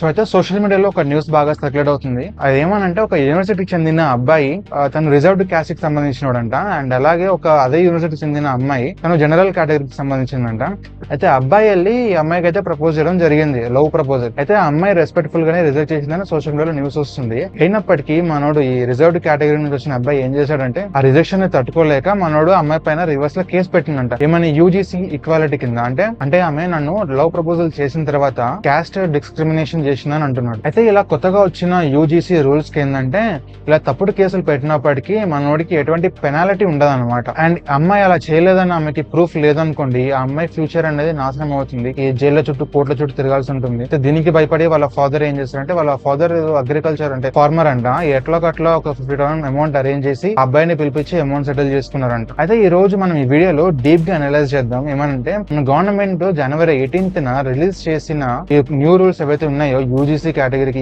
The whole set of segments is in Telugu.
సో అయితే సోషల్ మీడియాలో ఒక న్యూస్ బాగా సర్క్యులేట్ అవుతుంది. అది ఏమనంటే ఒక యూనివర్సిటీకి చెందిన అబ్బాయి తను రిజర్వ్డ్ క్యాస్ట్ కి సంబంధించినోడంట. అండ్ అలాగే ఒక అదే యూనివర్సిటీకి చెందిన అమ్మాయి తను జనరల్ కేటగిరీకి సంబంధించిందంట. అయితే అబ్బాయి వెళ్ళి ఈ అమ్మాయికి అయితే ప్రపోజ్ చేయడం జరిగింది, లవ్ ప్రపోజల్. అయితే ఆ అమ్మాయి రెస్పెక్ట్ఫుల్ గానే రిజెక్ట్ చేసిందని సోషల్ మీడియాలో న్యూస్ వస్తుంది. అయినప్పటికీ మనోడు ఈ రిజర్వ్డ్ కేటగిరీ నుంచి వచ్చిన అబ్బాయి ఏం చేశాడంటే ఆ రిజెక్షన్ ని తట్టుకోలేక మనోడు అమ్మాయి పైన రివర్స్ లో కేసు పెట్టిందంట. ఏమని యూజీసీ ఈక్వాలిటీ కింద. అంటే ఆమె నన్ను లవ్ ప్రపోజల్ చేసిన తర్వాత క్యాస్ట్ డిస్క్రిమినేషన్ చేసిందని అంటున్నాడు. అయితే ఇలా కొత్తగా వచ్చిన యూజీసీ రూల్స్ కి ఏంటంటే ఇలా తప్పుడు కేసులు పెట్టినప్పటికీ మనోడికి ఎటువంటి పెనాలిటీ ఉండదు అనమాట. అండ్ అమ్మాయి అలా చేయలేదని ఆమెకి ప్రూఫ్ లేదనుకోండి, ఆ అమ్మాయి ఫ్యూచర్ అనేది నాశనం అవుతుంది. ఈ జైళ్ళ చుట్టూ కోట్ల చుట్టూ తిరగాల్సి ఉంటుంది. దీనికి భయపడి వాళ్ళ ఫాదర్ ఏం చేస్తారంటే, వాళ్ళ ఫాదర్ అగ్రికల్చర్ అంటే ఫార్మర్ అంట, ఎట్లా కట్లా ఒక 50,000 అమౌంట్ అరేంజ్ చేసి అబ్బాయిని పిలిపించి అమౌంట్ సెటిల్ చేసుకున్నారంట. అయితే ఈ రోజు మనం ఈ వీడియోలో డీప్ గా అనలైజ్ చేద్దాం. ఏమనంటే మన గవర్నమెంట్ జనవరి 18th రిలీజ్ చేసిన ఈ న్యూ రూల్స్ ఏవైతే ఉన్నాయో యూజీసీ కేటగిరీకి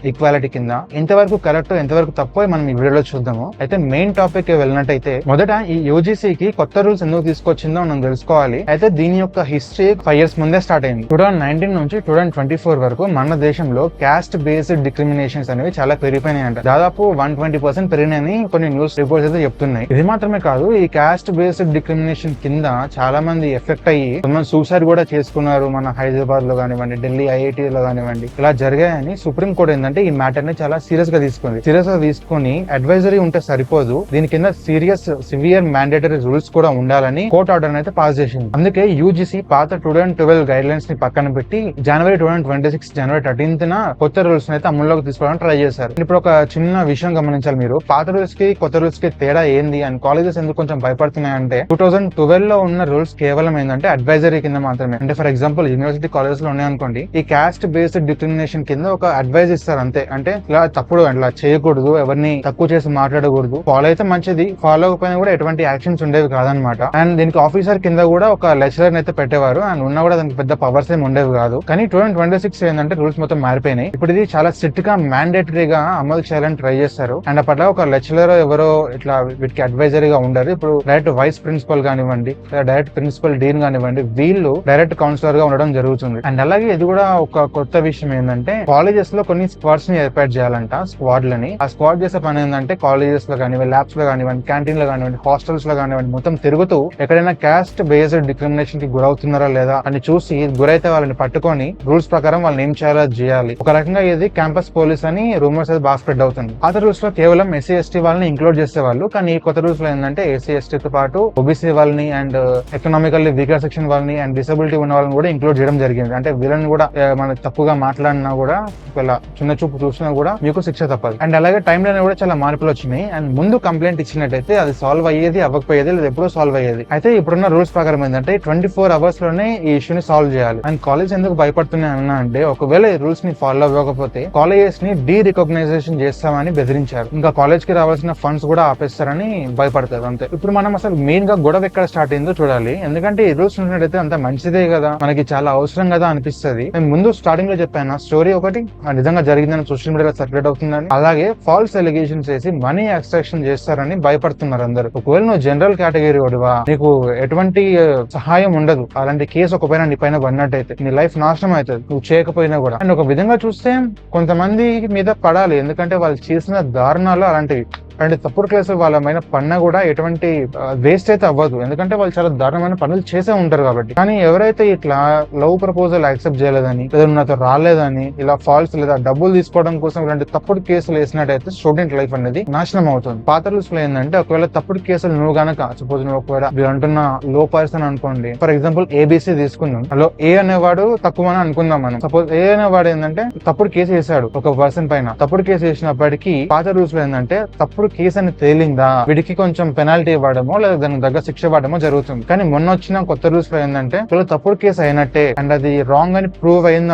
ఈక్వాలిటీ కింద ఎంతవరకు కరెక్ట్ ఎంతవరకు తప్పో మనం ఈ వీడియోలో చూద్దాము. అయితే మెయిన్ టాపిక్ వెళ్ళినట్టయితే మొదట ఈ యూజీసీకి కొత్త రూల్స్ ఎందుకు తీసుకొచ్చిందో మనం తెలుసుకోవాలి. అయితే దీని యొక్క హిస్టరీ 5 years ముందే స్టార్ట్ అయింది. 2019 నుంచి 2024 వరకు మన దేశంలో క్యాస్ట్ బేస్డ్ డిస్క్రిమినేషన్స్ అనేవి చాలా పెరిగిపోయినాయంట. దాదాపు 120% పెరిగినాయని కొన్ని న్యూస్ రిపోర్ట్స్ అయితే చెప్తున్నాయి. ఇది మాత్రమే కాదు, ఈ క్యాస్ట్ బేస్డ్ డిస్క్రిమినేషన్ కింద చాలా మంది ఎఫెక్ట్ అయ్యి కొంతమంది సూసైడ్ కూడా చేసుకున్నారు. మన హైదరాబాద్ లో కానివ్వండి, ఢిల్లీ ఐఐటీ లో కానివ్వండి, ఇలా జరిగాయని సుప్రీం కోర్ట్ ఏంటంటే ఈ మ్యాటర్ ని చాలా సీరియస్ గా తీసుకొని అడ్వైజరీ ఉంటే సరిపోదు, దీని కింద సివియర్ మ్యాండేటరీ రూల్స్ కూడా ఉండాలని కోర్ట్ ఆర్డర్ అయితే పాస్ చేసింది. అందుకే యూజీసీ పాత 2012 గైడ్ లైన్స్ ని పక్కన పెట్టి జనవరి 2026 జనవరి 13th కొత్త రూల్స్ అయితే అమల్లోకి తీసుకోవడానికి ట్రై చేశారు. ఇప్పుడు ఒక చిన్న విషయం గమనించాలి మీరు. పాత రూల్స్ కి కొత్త రూల్స్ కి తేడా ఏంది అని కాలేజెస్ ఎందుకు కొంచెం భయపడుతున్నాయంటే 2012 లో ఉన్న రూల్స్ కేవలం ఏంటంటే అడ్వైజరీ కింద మాత్రమే. అంటే ఫర్ ఎగ్జాంపుల్ యూనివర్సిటీ కాలేజెస్ లో ఉన్నాయనుకోండి, ఈ క్యాస్ట్ బేస్డ్ డిస్క్రిమినేషన్ కింద ఒక అడ్వైజ్ ఇస్తారు అంతే. అంటే ఇలా తప్పుడు అట్లా చేయకూడదు, ఎవరిని తక్కువ చేసి మాట్లాడకూడదు, ఫాలో అయితే మంచిది, ఫాలో అవ్వకపోయినా కూడా ఎటువంటి యాక్షన్స్ ఉండేవి కాదనమాట. అండ్ దీనికి ఆఫీసర్ కింద కూడా ఒక లెక్చరర్ అయితే పెట్టేవారు. అండ్ ఉన్నా కూడా దానికి పెద్ద పవర్స్ ఏమి ఉండేవి కాదు. కానీ 2026 ఏంటంటే రూల్స్ మొత్తం మారిపోయినాయి. ఇప్పుడు ఇది చాలా స్ట్రిక్ట్ గా మ్యాండేటరీగా అమలు చేయాలని ట్రై చేస్తారు. అండ్ అప్పట్లో ఒక లెక్చరర్ ఎవరో ఇట్లా వీటికి అడ్వైజరీగా ఉండరు. ఇప్పుడు డైరెక్ట్ వైస్ ప్రిన్సిపల్ కానివ్వండి, డైరెక్ట్ ప్రిన్సిపల్ డీన్ కానివ్వండి, వీళ్ళు డైరెక్ట్ కౌన్సిలర్ గా ఉండడం జరుగుతుంది. అండ్ అలాగే ఇది కూడా ఒక కొత్త విషయం ఏంటంటే కాలేజెస్ లో కొన్ని స్క్వాడ్స్ ని ఏర్పాటు చేయాలంట, స్క్వాడ్లని. ఆ స్క్వాడ్ చేసే పని ఏంటంటే కాలేజెస్ లో కానివ్వండి, ల్యాబ్స్ లో కానివ్వండి, క్యాంటీన్ లో కానివ్వండి, హాస్టల్స్ లో కానివ్వండి, మొత్తం తిరుగుతూ ఎక్కడైనా క్యాస్ట్ బేస్డ్ డిస్క్రిమినేషన్ కి గురవుతున్నారా లేదా అని చూసి గురైతే వాళ్ళని పట్టుకొని రూల్స్ ప్రకారం వాళ్ళని ఏం చేయాలో చేయాలి. ఒక రకంగా ఇది క్యాంపస్ పోలీస్ అని రూమర్స్ అయితే బాగా స్ప్రెడ్ అవుతుంది. పాత రూల్స్ లో కేవలం ఎస్సీ ఎస్టీ వాళ్ళని ఇంక్లూడ్ చేసేవాళ్ళు. కానీ ఈ కొత్త రూల్స్ లో ఏంటంటే ఎస్సీ ఎస్టీతో పాటు ఓబీసీ వాళ్ళని అండ్ ఎకనామికల్లీ వీకర్ సెక్షన్ వాళ్ళని అండ్ డిసబిలిటీ ఉన్న వాళ్ళని కూడా ఇంక్లూడ్ చేయడం జరిగింది. అంటే వీళ్ళని కూడా మనం తప్పుగా మాట్లాడినా కూడా, చిన్న చూపు చూసినా కూడా మీకు శిక్ష తప్పదు. అండ్ అలాగే టైం లైన్ కూడా చాలా మార్పులు వచ్చినాయి. అండ్ ముందు కంప్లైంట్ ఇచ్చినట్టయితే అది సాల్వ్ అయ్యేది, అవ్వకపోయేది, లేదా ఎప్పుడో సాల్వ్ అయ్యేది. అయితే ఇప్పుడున్న రూల్స్ ప్రకారం ఏంటంటే 24 hours లోనే ఈ ఇష్యూని సాల్వ్ చేయాలి. అండ్ కాలేజ్ ఎందుకు భయపడుతున్నాయి అన్నా అంటే, ఒకవేళ ఈ రూల్స్ ని ఫాలో అవ్వకపోతే కాలేజెస్ ని డీ రికగ్నైజేషన్ చేస్తామని బెదిరించారు. ఇంకా కాలేజ్ కి రావాల్సిన ఫండ్స్ కూడా ఆపేస్తారని భయపడతారు అంతే. ఇప్పుడు మనం అసలు మెయిన్ గా గొడవ ఎక్కడ స్టార్ట్ అయిందో చూడాలి. ఎందుకంటే ఈ రూల్స్ ఉన్నట్టయితే అంత మంచిదే కదా, మనకి చాలా అవసరం కదా అనిపిస్తుంది. నేను ముందు స్టార్టింగ్ లో చెప్పాను స్టోరీ ఒకటి నిజంగా జరిగిందని సోషల్ మీడియాలో సర్క్యులేట్ అవుతుందని, అలాగే ఫాల్స్ ఎలిగేషన్స్ చేసి మనీ ఎక్స్ట్రాక్షన్ చేస్తారని భయపడుతున్నారు అందరు. ఒకవేళ నువ్వు జనరల్ కేటగిరీ వాడివా, నీకు ఎటువంటి సహాయం ఉండదు. అలాంటి కేసు ఒకపైన నీ పైన పడినట్టయితే నీ లైఫ్ నాశనం అవుతుంది, నువ్వు చేయకపోయినా కూడా. అండ్ ఒక విధంగా చూస్తే కొంతమంది మీద పడాలి, ఎందుకంటే వాళ్ళు చేసిన దారుణాలు అలాంటివి. అండ్ తప్పుడు కేసులు వాళ్ళ పైన పన్నా కూడా ఎటువంటి వేస్ట్ అయితే అవ్వదు, ఎందుకంటే వాళ్ళు చాలా దారుణమైన పనులు చేసే ఉంటారు కాబట్టి. కానీ ఎవరైతే ఇట్లా లవ్ ప్రపోజల్ యాక్సెప్ట్ చేయలేదని, లేదా నాతో రాలేదని, ఇలా ఫాల్స్ లేదా డబ్బులు తీసుకోవడం కోసం ఇలాంటి తప్పుడు కేసులు వేసినట్టయితే స్టూడెంట్ లైఫ్ అనేది నాశనం అవుతుంది. పాత రూల్స్ లో ఏంటంటే ఒకవేళ తప్పుడు కేసులు నువ్వు గనక సపోజ్ నువ్వు ఒకవేళ అంటున్న లో పర్సన్ అనుకోండి, ఫర్ ఎగ్జాంపుల్ ఏబిసి తీసుకుందాం, అలో ఏ అనేవాడు తక్కువ అని అనుకుందాం మనం. సపోజ్ ఏ అనేవాడు ఏంటంటే తప్పుడు కేసు వేసాడు ఒక పర్సన్ పైన. తప్పుడు కేసు వేసినప్పటికీ పాత రూల్స్ లో ఏంటంటే తప్పుడు కేసు అని తేలిందా వీడికి కొంచెం పెనాల్టీ ఇవ్వడమో లేదా దానికి దగ్గర శిక్ష ఇవ్వడమో జరుగుతుంది. కానీ మొన్న వచ్చిన కొత్త రూల్స్ లో ఏంటంటే తప్పుడు కేసు అయినట్టే అండ్ అది రాంగ్ అని ప్రూవ్ అయింది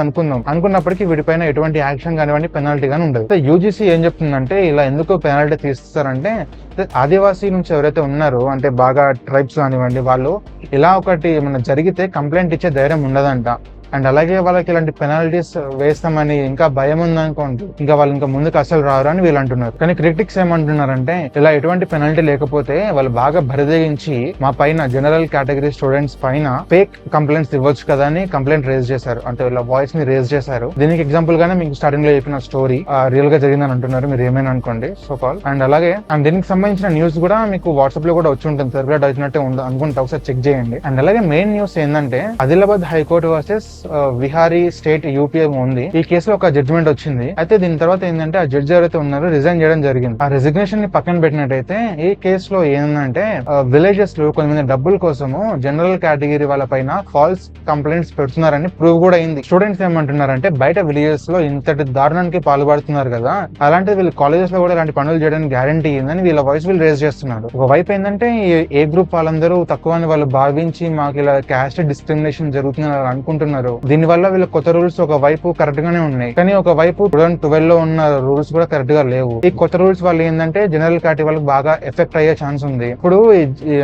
అనుకున్నప్పటికీ వీడిపైన ఎటువంటి యాక్షన్ కానివ్వండి, పెనాల్టీ గానీ ఉండదు. యూజీసీ ఏం చెప్తుందంటే ఇలా ఎందుకు పెనాల్టీ తీస్తారంటే, ఆదివాసీ నుంచి ఎవరైతే ఉన్నారో అంటే బాగా ట్రైబ్స్ కానివ్వండి, వాళ్ళు ఇలా ఒకటి ఏమైనా జరిగితే కంప్లైంట్ ఇచ్చే ధైర్యం ఉండదంట. అండ్ అలాగే వాళ్ళకి ఇలాంటి పెనాల్టీస్ వేస్తామని ఇంకా భయం ఉందనుకోండి, ఇంకా వాళ్ళు ఇంకా ముందుకు అసలు రారు అని వీళ్ళు అంటున్నారు. కానీ క్రిటిక్స్ ఏమంటున్నారంటే ఇలా ఎటువంటి పెనాల్టీ లేకపోతే వాళ్ళు బాగా బరిదగించి మా పైన జనరల్ కేటగిరీ స్టూడెంట్స్ పైన ఫేక్ కంప్లైంట్స్ ఇవ్వచ్చు కదా అని కంప్లైంట్ రేజ్ చేశారు. అంటే వీళ్ళ వాయిస్ ని రేజ్ చేశారు. దీనికి ఎగ్జాంపుల్ గానే మీకు స్టార్టింగ్ లో చెప్పిన స్టోరీ రియల్ గా జరిగిందని అంటున్నారు. మీరు ఏమైనా అనుకోండి సో కాల్. అండ్ అలాగే అండ్ దీనికి సంబంధించిన న్యూస్ కూడా మీకు వాట్సాప్ లో కూడా వచ్చి ఉంటుంది, సర్క్యులేట్ అవుతున్నట్టే ఉంది అనుకుంటా, ఒకసారి చెక్ చేయండి. అండ్ అలాగే మెయిన్ న్యూస్ ఏంటంటే Adilabad high court versus Vihari state UPA ఉంది. ఈ కేసులో ఒక జడ్జిమెంట్ వచ్చింది. అయితే దీని తర్వాత ఏంటంటే ఆ జడ్జి ఎవరైతే ఉన్నారో రిజైన్ చేయడం జరిగింది. ఆ రిజిగ్నేషన్ ని పక్కన పెట్టినట్టయితే ఈ కేసులో ఏంటంటే విలేజెస్ లో కొంతమంది డబ్బుల కోసము జనరల్ కేటగిరీ వాళ్ళ పైన ఫాల్స్ కంప్లైంట్స్ పెడుతున్నారని ప్రూవ్ కూడా అయింది. స్టూడెంట్స్ ఏమంటున్నారంటే బయట విలేజెస్ లో ఇంతటి దారుణానికి పాల్పడుతున్నారు కదా, అలాంటి వీళ్ళు కాలేజెస్ లో కూడా ఇలాంటి పనులు చేయడానికి గ్యారంటీ ఏందని వీళ్ళ వాయిస్ వీళ్ళు రేజ్ చేస్తున్నారు. ఒక వైపు ఏంటంటే ఏ గ్రూప్ వాళ్ళందరూ తక్కువ అని వాళ్ళు భావించి మాకు ఇలా క్యాస్ట్ డిస్క్రిమినేషన్ జరుగుతుందని అనుకుంటున్నారు. దీని వల్ల వీళ్ళ కొత్త రూల్స్ ఒక వైపు కరెక్ట్ గానే ఉన్నాయి, కానీ ఒక వైపు 2012 లో ఉన్న రూల్స్ కూడా కరెక్ట్ గా లేవు. ఈ కొత్త రూల్స్ వల్ల ఏంటంటే జనరల్ కేటగిరీ వాళ్ళకి బాగా ఎఫెక్ట్ అయ్యే ఛాన్స్ ఉంది. ఇప్పుడు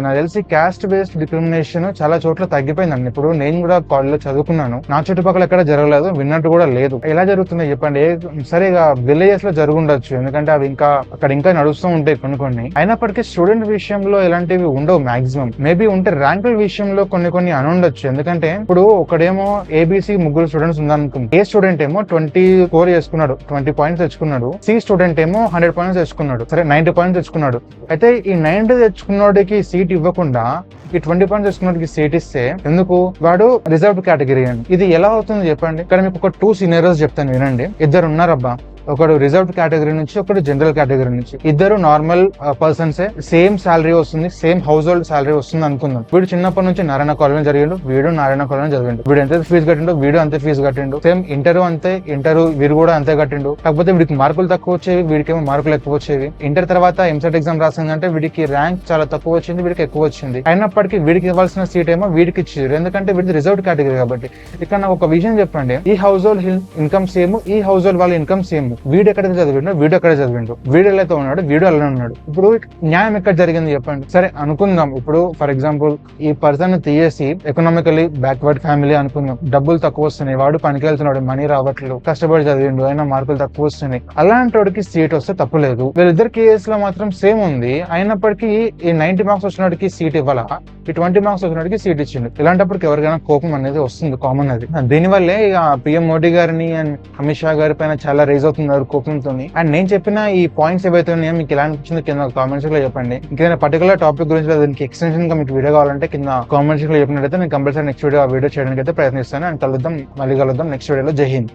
నాకు తెలిసి క్యాస్ట్ బేస్డ్ డిస్క్రిమినేషన్ చాలా చోట్ల తగ్గిపోయిందండి. ఇప్పుడు నేను కూడా కాలేజ్ చదువుకున్నాను, నా చుట్టుపక్కల ఎక్కడ జరగలేదు, విన్నట్టు కూడా లేదు. ఎలా జరుగుతుంది చెప్పండి? సరే విలేజెస్ లో జరుగుండొచ్చు, ఎందుకంటే అవి ఇంకా అక్కడ ఇంకా నడుస్తూ ఉంటాయి కొన్ని. అయినప్పటికీ స్టూడెంట్ విషయంలో ఇలాంటివి ఉండవు. మాక్సిమం మేబీ ఉంటే ర్యాంకుల విషయంలో కొన్ని అని ఉండొచ్చు. ఎందుకంటే ఇప్పుడు ఒకడేమో ఏబిసి ముగ్గురు స్టూడెంట్స్ ఉందనుకుంది. ఏ స్టూడెంట్ ఏమో 24 చేసుకున్నాడు, 20 పాయింట్స్ తెచ్చుకున్నాడు. సి స్టూడెంట్ ఏమో 100 పాయింట్స్ తెచ్చుకున్నాడు, సరే 90 పాయింట్స్ తెచ్చుకున్నాడు. అయితే ఈ 90 తెచ్చుకున్నోడికి సీట్ ఇవ్వకుండా ఈ 20 పాయింట్స్ తెచ్చుకున్నోడికి సీట్ ఇస్తే ఎందుకు? వాడు రిజర్వ్డ్ కేటగిరీ అని. ఇది ఎలా అవుతుంది చెప్పండి? ఇక్కడ మీకు ఒక 2 సినారియోస్ చెప్తాను వినండి. ఇద్దరు ఉన్నారబ్బా, ఒకడు రిజర్వ్డ్ కేటగిరీ నుంచి, ఒకడు జనరల్ కేటగిరీ నుంచి. ఇద్దరు నార్మల్ పర్సన్సే, సేమ్ శాలరీ వస్తుంది, సేమ్ హౌస్ హోల్డ్ శాలరీ వస్తుంది అనుకుందాం. వీడు చిన్నప్పటి నుంచి నారాయణ కాలేజ్ జరిగిండు, వీడు నారాయణ కాలేజ్ చదివిండు. వీడు ఎంత ఫీజు కట్టిండు, వీడు అంతే ఫీజు కట్టిండు. సేమ్ ఇంటర్ అంతే, ఇంటర్ వీరు కూడా అంతే కట్టిండు. కాకపోతే వీడికి మార్కులు తక్కువ వచ్చేవి, వీడికేమో మార్కులు ఎక్కువ వచ్చేవి. ఇంటర్ తర్వాత ఎంసెట్ ఎగ్జామ్ రాసిందంటే వీడికి ర్యాంక్ చాలా తక్కువ వచ్చింది, వీడికి ఎక్కువ వచ్చింది. అయినప్పటికీ వీడికి ఇవ్వాల్సిన సీట్ ఏమో వీడికి ఇచ్చారు, ఎందుకంటే వీడికి రిజర్వ్డ్ కేటగిరీ కాబట్టి. ఇక్కడ నాకు ఒక విషయం చెప్పండి, ఈ హౌస్ హోల్డ్ ఇన్కమ్ సేమ్, ఈ హౌస్ హోల్డ్ వాళ్ళ ఇన్కమ్ సేమ్. వీడు ఎక్కడైతే చదివిండో వీడు ఎక్కడ చదివిండు, వీడు ఎలా ఉన్నాడు, వీడు అలానే ఉన్నాడు. ఇప్పుడు న్యాయం ఎక్కడ జరిగింది చెప్పండి? సరే అనుకుందాం, ఇప్పుడు ఫర్ ఎగ్జాంపుల్ ఈ పర్సన్ తీసేసి ఎకనామికలీ బ్యాక్వర్డ్ ఫ్యామిలీ అనుకుందాం, డబ్బులు తక్కువ వస్తున్నాయి, వాడు పనికి వెళ్తున్నాడు, మనీ రావట్లేదు, కష్టపడి చదివిండు, అయినా మార్కులు తక్కువ వస్తున్నాయి. అలాంటి వాడికి సీట్ వస్తే తప్పులేదు. వీళ్ళిద్దరు కేసులో మాత్రం సేమ్ ఉంది. అయినప్పటికీ ఈ 90 మార్క్స్ వచ్చినడికి సీట్ ఇవ్వాలా, ఈ 20 మార్క్స్ వచ్చినడికి సీట్ ఇచ్చిండు. ఇలాంటప్పటికి ఎవరికైనా కోపం అనేది వస్తుంది, కామన్ అది. దీనివల్లే ఇక పిఎం మోడీ గారిని అండ్ అమిత్ షా గారి పైన చాలా రైజ్ అవుతున్నారు కోపంతో. అండ్ నేను చెప్పిన ఈ పాయింట్స్ ఏవైతే ఉన్నాయో మీకు ఎలా అనిపించిందో కింద కామెంట్స్ లో చెప్పండి. ఇంకేదైనా పర్టికులర్ టాపిక్ గురించి దీనికి ఎక్స్టెన్షన్ గా మీకు వీడియో కావాలంటే కింద కామెంట్స్ లో చెప్పినట్లయితే నేను కంపల్సరీ నెక్స్ట్ వీడియో చేయడానికి అయితే ప్రయత్నిస్తాను. అండ్ మళ్ళీ కలుద్దాం నెక్స్ట్ వీడియోలో. జై హింద్.